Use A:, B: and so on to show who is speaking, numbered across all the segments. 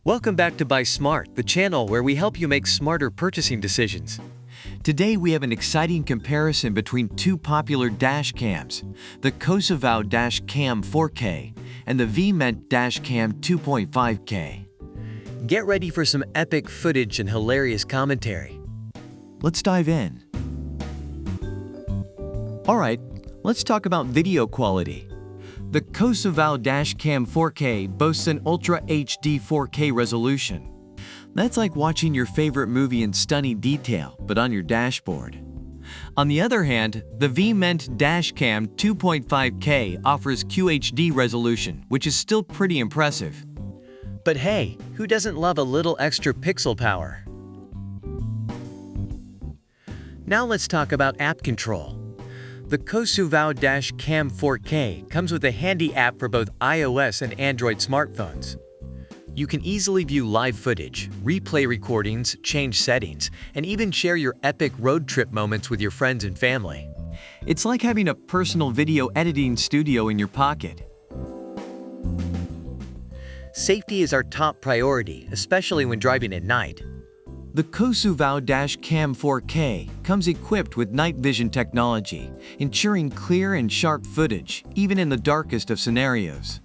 A: Welcome back to Buy Smart, the channel where we help you make smarter purchasing decisions. Today we have an exciting comparison between two popular dash cams, the Cosuvow Dash Cam 4K and the VEEMENT Dash Cam 2.5K. Get ready for some epic footage and hilarious commentary. Let's dive in. Alright, let's talk about video quality. The Cosuvow Dash Cam 4K boasts an Ultra HD 4K resolution. That's like watching your favorite movie in stunning detail, but on your dashboard. On the other hand, the VEEMENT Dash Cam 2.5K offers QHD resolution, which is still pretty impressive. But hey, who doesn't love a little extra pixel power? Now let's talk about app control. The Cosuvow Dash Cam 4K comes with a handy app for both iOS and Android smartphones. You can easily view live footage, replay recordings, change settings, and even share your epic road trip moments with your friends and family. It's like having a personal video editing studio in your pocket. Safety is our top priority, especially when driving at night. The Cosuvow Dash Cam 4K comes equipped with night vision technology, ensuring clear and sharp footage, even in the darkest of scenarios.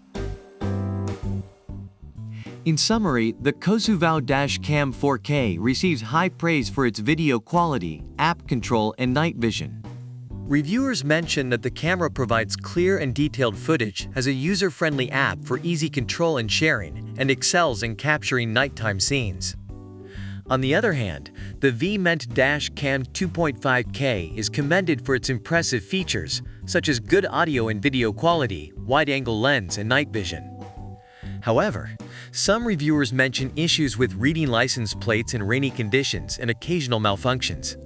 A: In summary, the Cosuvow Dash Cam 4K receives high praise for its video quality, app control, and night vision. Reviewers mention that the camera provides clear and detailed footage, has a user-friendly app for easy control and sharing, and excels in capturing nighttime scenes. On the other hand, the VEEMENT Dash Cam 2.5K is commended for its impressive features, such as good audio and video quality, wide-angle lens, and night vision. However, some reviewers mention issues with reading license plates in rainy conditions and occasional malfunctions.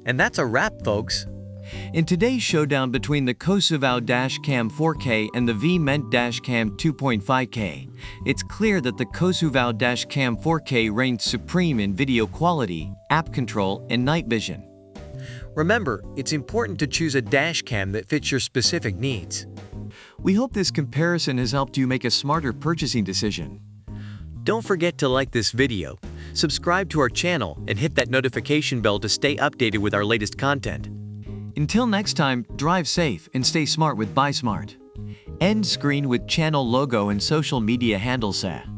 A: And that's a wrap, folks. In today's showdown between the Cosuvow Dash Cam 4K and the VEEMENT Dash Cam 2.5K, it's clear that the Cosuvow Dash Cam 4K reigns supreme in video quality, app control, and night vision. Remember, it's important to choose a dash cam that fits your specific needs. We hope this comparison has helped you make a smarter purchasing decision. Don't forget to like this video, subscribe to our channel, and hit that notification bell to stay updated with our latest content. Until next time, drive safe and stay smart with Buy Smart. End screen with channel logo and social media handle set.